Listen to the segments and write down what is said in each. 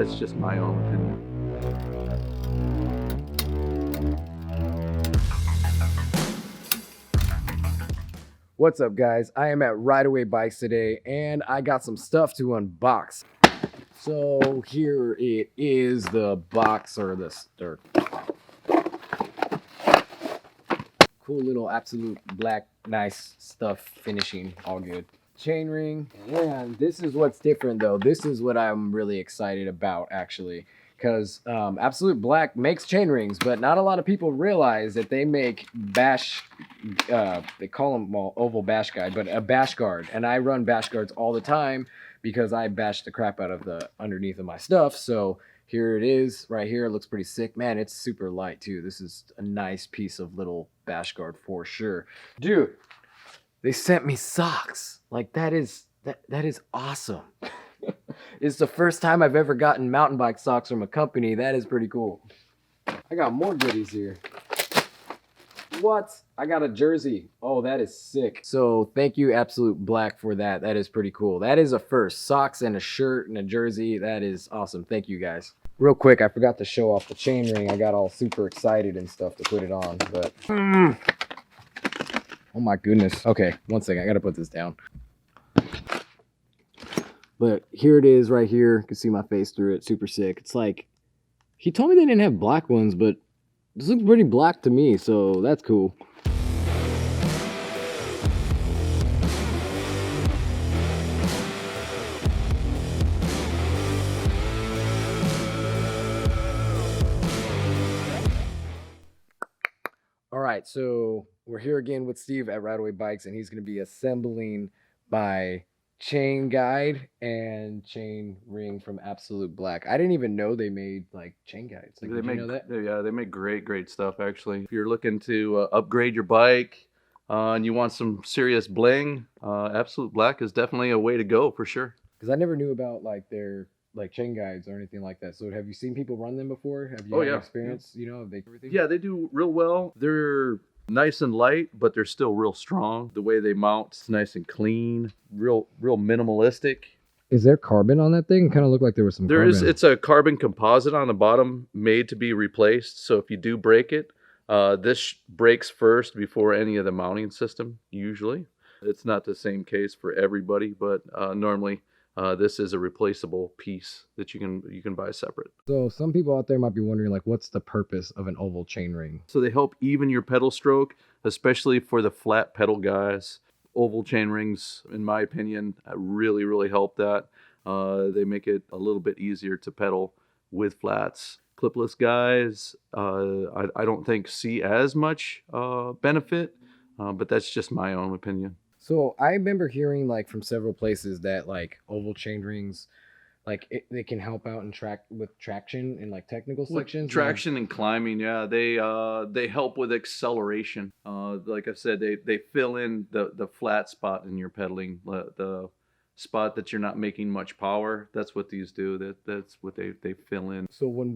that's just my own opinion. What's up, guys? I am at Rideaway Bikes today, and I got some stuff to unbox. So here it is, the box, or the cool little absolute black, nice stuff, finishing, all good. Chainring, and this is what's different though. This is what I'm really excited about, actually, because Absolute Black makes chain rings, but not a lot of people realize that they make they call them, well, Oval Bashguard, but a Bashguard, and I run Bashguards all the time because I bash the crap out of the underneath of my stuff. So here it is right here. It looks pretty sick, man. It's super light too. This is a nice piece of little Bashguard for sure, dude. They sent me socks. Like, that is awesome. It's the first time I've ever gotten mountain bike socks from a company. That is pretty cool. I got more goodies here. What? I got a jersey. Oh, that is sick. So thank you, Absolute Black, for that. That is pretty cool. That is a first. Socks and a shirt and a jersey. That is awesome. Thank you, guys. Real quick, I forgot to show off the chain ring. I got all super excited and stuff to put it on, but oh my goodness. Okay, one second. I gotta put this down. But here it is right here. You can see my face through it. Super sick. It's like, he told me they didn't have black ones, but this looks pretty black to me, so that's cool. All right, so we're here again with Steve at Rideaway Bikes, and he's going to be assembling my chain guide and chain ring from Absolute Black. I didn't even know they made like chain guides. Like, did you know that? Yeah, they make great stuff, actually. If you're looking to upgrade your bike and you want some serious bling, Absolute Black is definitely a way to go for sure. Because I never knew about like their like chain guides or anything like that. So have you seen people run them before? Have you had experience? You know, everything? Yeah, they do real well. They're nice and light, but they're still real strong. The way they mount is nice and clean, real minimalistic. Is there carbon on that thing? Kind of looked like there was some carbon. It's a carbon composite on the bottom made to be replaced. So if you do break it, this breaks first before any of the mounting system, usually. It's not the same case for everybody, but normally this is a replaceable piece that you can buy separate. So some people out there might be wondering, like, what's the purpose of an oval chain ring? So they help even your pedal stroke, especially for the flat pedal guys. Oval chain rings, in my opinion, really help that. They make it a little bit easier to pedal with flats. Clipless guys, I don't think see as much benefit, but that's just my own opinion. So I remember hearing like from several places that like oval chain rings, like they can help out in traction in like technical sections. Traction and climbing, yeah. They help with acceleration. Like I said, they fill in the flat spot in your pedaling, the spot that you're not making much power. That's what these do. That's what they fill in. So when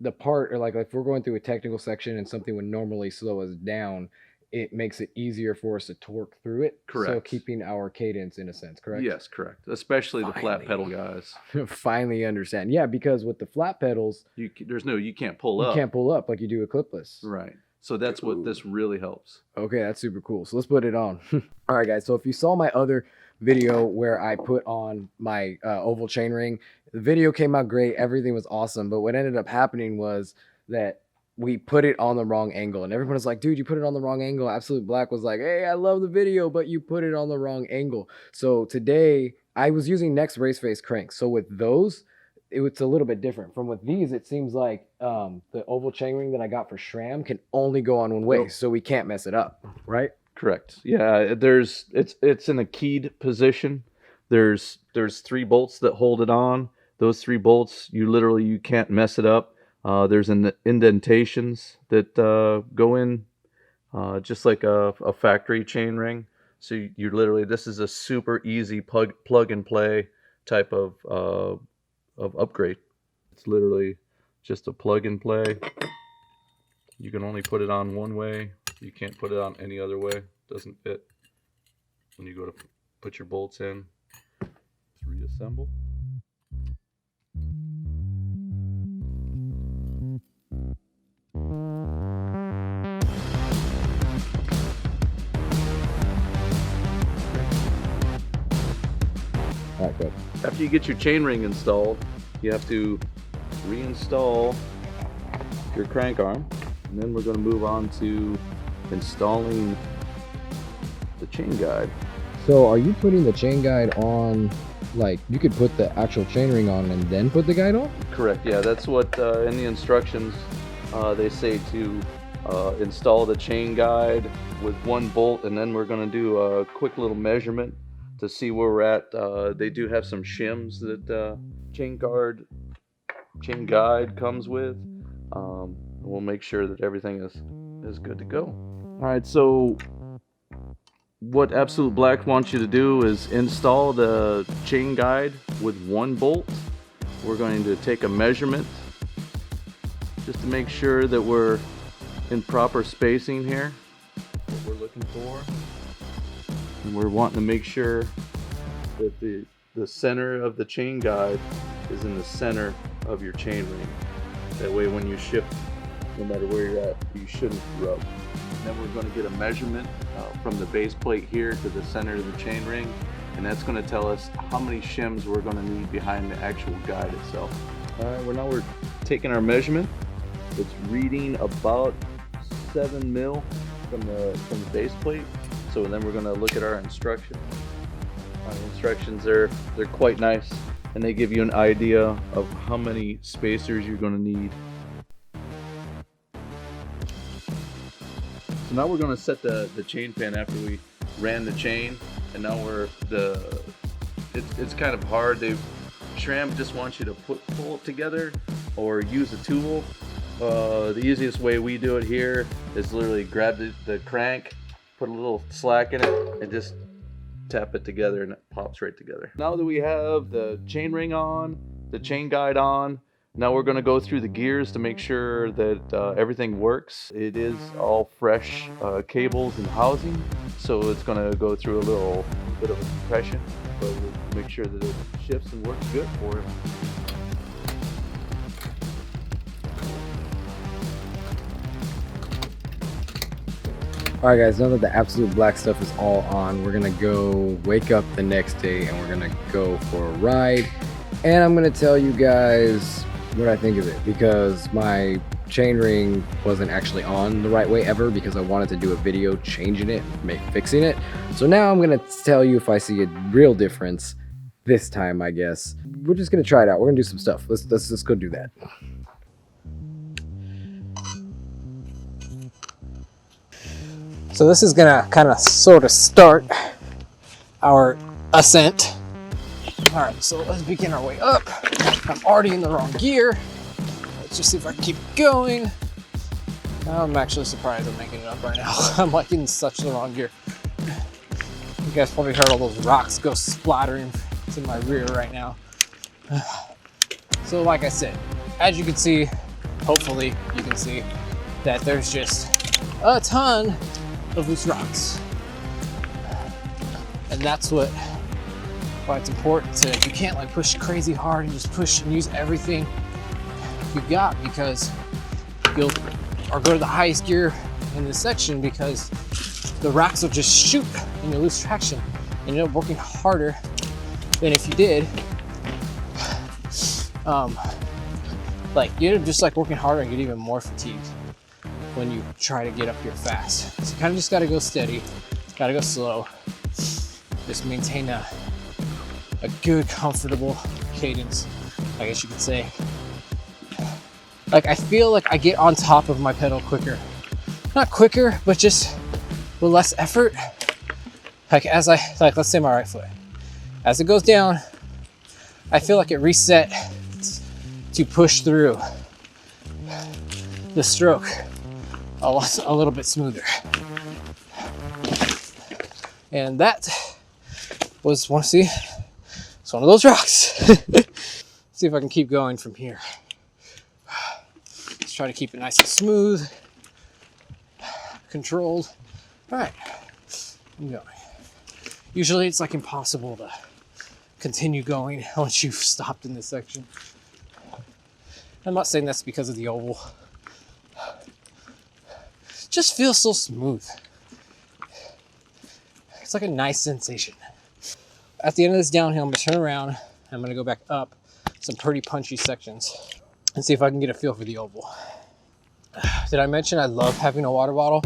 the part, or like if we're going through a technical section and something would normally slow us down, it makes it easier for us to torque through it. Correct. So keeping our cadence in a sense, correct? Yes, correct. Especially the flat pedal guys. Finally understand. Yeah, because with the flat pedals, you can't pull up. You can't pull up like you do a clipless. Right. So that's what this really helps. Okay, that's super cool. So let's put it on. All right, guys. So if you saw my other video where I put on my oval chain ring, the video came out great. Everything was awesome. But what ended up happening was that we put it on the wrong angle, and everyone was like, dude, you put it on the wrong angle. Absolute Black was like, hey, I love the video, but you put it on the wrong angle. So today I was using Next Race Face cranks. So with those, it's a little bit different. From with these, it seems like the oval chain ring that I got for SRAM can only go on one way, so we can't mess it up, right? Correct. Yeah, it's in a keyed position. There's 3 bolts that hold it on. Those 3 bolts, you can't mess it up. There's indentations that go in just like a factory chain ring. So you literally, this is a super easy plug and play type of upgrade. It's literally just a plug and play. You can only put it on one way. You can't put it on any other way. It doesn't fit. When you go to put your bolts in, just reassemble. All right, good. After you get your chainring installed, you have to reinstall your crank arm, and then we're going to move on to installing the chain guide. So are you putting the chain guide on, like you could put the actual chainring on and then put the guide on? Correct, yeah, that's what in the instructions they say to install the chain guide with one bolt, and then we're going to do a quick little measurement to see where we're at. They do have some shims that chain guide comes with. We'll make sure that everything is good to go. All right, so what Absolute Black wants you to do is install the chain guide with one bolt. We're going to take a measurement just to make sure that we're in proper spacing here, what we're looking for. And we're wanting to make sure that the center of the chain guide is in the center of your chain ring. That way when you shift, no matter where you're at, you shouldn't rub. And then we're going to get a measurement from the base plate here to the center of the chain ring, and that's going to tell us how many shims we're going to need behind the actual guide itself. Now we're taking our measurement. It's reading about 7 mil from the base plate. So then we're going to look at our instructions. Our instructions, they're quite nice, and they give you an idea of how many spacers you're going to need. So now we're going to set the chain pin after we ran the chain, and now it's kind of hard. SRAM just wants you to pull it together or use a tool. The easiest way we do it here is literally grab the crank, put a little slack in it, and just tap it together, and it pops right together. Now that we have the chain ring on, the chain guide on, now we're going to go through the gears to make sure that everything works. It is all fresh cables and housing, so it's going to go through a little bit of a compression, but we'll make sure that it shifts and works good for it. All right, guys, now that the Absolute Black stuff is all on, we're gonna go wake up the next day and we're gonna go for a ride. And I'm gonna tell you guys what I think of it, because my chain ring wasn't actually on the right way ever, because I wanted to do a video changing it, fixing it. So now I'm gonna tell you if I see a real difference this time, I guess. We're just gonna try it out. We're gonna do some stuff. Let's go do that. So this is gonna kind of sort of start our ascent. All right, so let's begin our way up. I'm already in the wrong gear. Let's just see if I can keep going. I'm actually surprised I'm making it up right now. I'm like in such the wrong gear. You guys probably heard all those rocks go splattering to my rear right now. So like I said, as you can see, hopefully you can see that there's just a ton of loose rocks. And that's why it's important to, you can't like push crazy hard and just push and use everything you got, because you'll, or go to the highest gear in this section, because the rocks will just shoot and you'll lose traction and you'll end up working harder than if you did. Like you'd just like working harder and get even more fatigued when you try to get up here fast. So you kind of just got to go steady, got to go slow, just maintain a good, comfortable cadence, I guess you could say. Like I feel like I get on top of my pedal quicker. Not quicker, but just with less effort. Like as let's say my right foot. As it goes down, I feel like it reset to push through the stroke a little bit smoother. And that was, want to see, it's one of those rocks. See if I can keep going from here. Let's try to keep it nice and smooth, controlled. All right, I'm going. Usually it's like impossible to continue going once you've stopped in this section. I'm not saying that's because of the oval. It just feels so smooth. It's like a nice sensation. at the end of this downhill, I'm gonna turn around and I'm gonna go back up some pretty punchy sections and see if I can get a feel for the oval. Did I mention I love having a water bottle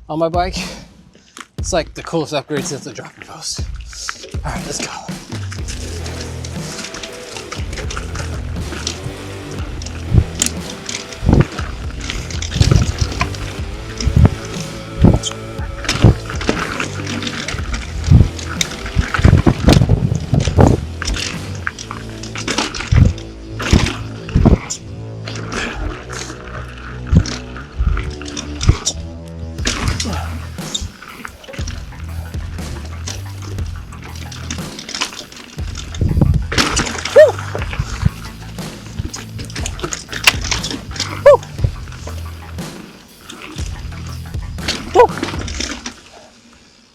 on my bike? It's like the coolest upgrade since the dropping post. All right, let's go.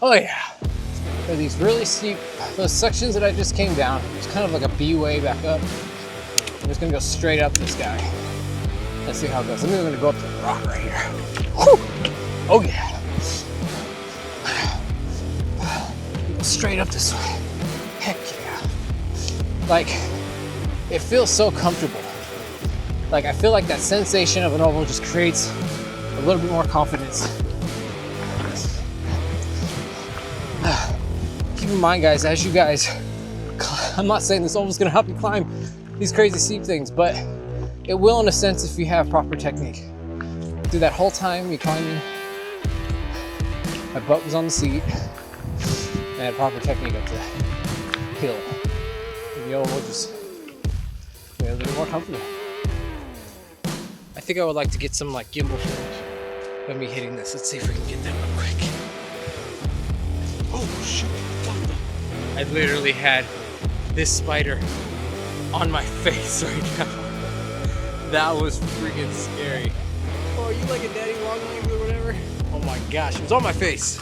Oh yeah, there are these really steep, those sections that I just came down, it's kind of like a B-way back up. I'm just gonna go straight up this guy. Let's see how it goes. I'm even gonna go up to the rock right here. Whew. Oh yeah. Go straight up this way. Heck yeah. Like, it feels so comfortable. Like, I feel like that sensation of an oval just creates a little bit more confidence. Keep in mind, guys, as you guys, I'm not saying this oval's gonna help you climb these crazy steep things, but it will in a sense if you have proper technique. Through that whole time you climbing, my butt was on the seat, and I had proper technique up the hill. And the oval just made it a little more comfortable. I think I would like to get some like gimbal footage of me hitting this. Let's see if we can get that real quick. Oh shoot. I literally had this spider on my face right now. That was freaking scary. Oh, are you like a daddy long legs or whatever? Oh my gosh, it was on my face.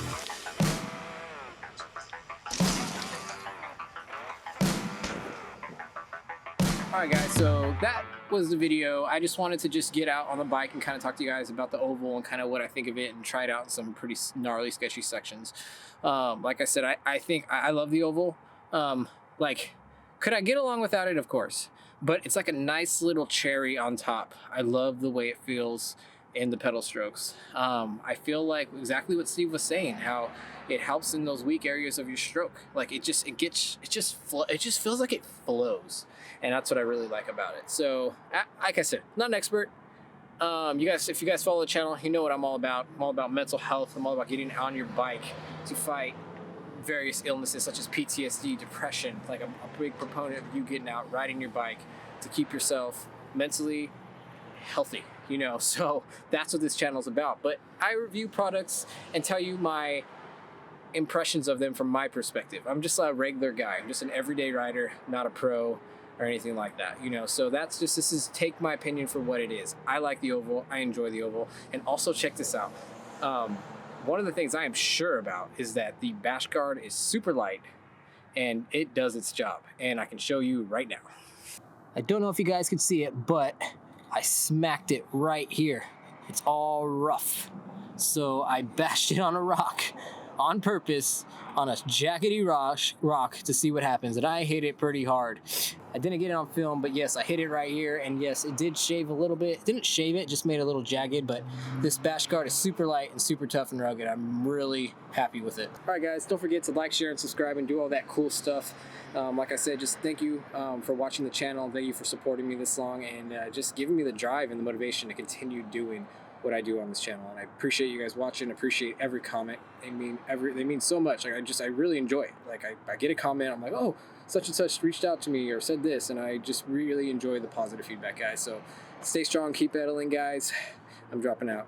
Alright guys, so that was the video. I just wanted to just get out on the bike and kind of talk to you guys about the oval and kind of what I think of it and try it out in some pretty gnarly, sketchy sections. Like I said, I think I love the oval. Like, could I get along without it? Of course. But it's like a nice little cherry on top. I love the way it feels in the pedal strokes. I feel like exactly what Steve was saying, how it helps in those weak areas of your stroke. Like it just feels like it flows. And that's what I really like about it. So, like I said, not an expert. If you guys follow the channel, you know what I'm all about. I'm all about mental health. I'm all about getting on your bike to fight various illnesses such as PTSD, depression. Like I'm a big proponent of you getting out, riding your bike to keep yourself mentally healthy, you know? So that's what this channel is about. But I review products and tell you my impressions of them from my perspective. I'm just a regular guy. I'm just an everyday rider, not a pro or anything like that, you know? So take my opinion for what it is. I like the oval, I enjoy the oval, and also check this out. One of the things I am sure about is that the Bashgaurd is super light and it does its job, and I can show you right now. I don't know if you guys can see it, but I smacked it right here. It's all rough. So I bashed it on a rock on purpose, on a jaggedy rock to see what happens, and I hit it pretty hard. I didn't get it on film, but yes, I hit it right here, and yes, it did shave a little bit. It didn't shave it, just made it a little jagged, but this Bashgaurd is super light and super tough and rugged. I'm really happy with it. All right, guys, don't forget to like, share, and subscribe, and do all that cool stuff. Like I said, just thank you for watching the channel. Thank you for supporting me this long, and just giving me the drive and the motivation to continue doing what I do on this channel. And I appreciate you guys watching. Appreciate every comment. They mean so much. Like I really enjoy it. Like I get a comment, I'm like, oh, such and such reached out to me or said this, and I just really enjoy the positive feedback, guys. So stay strong, keep pedaling, guys. I'm dropping out.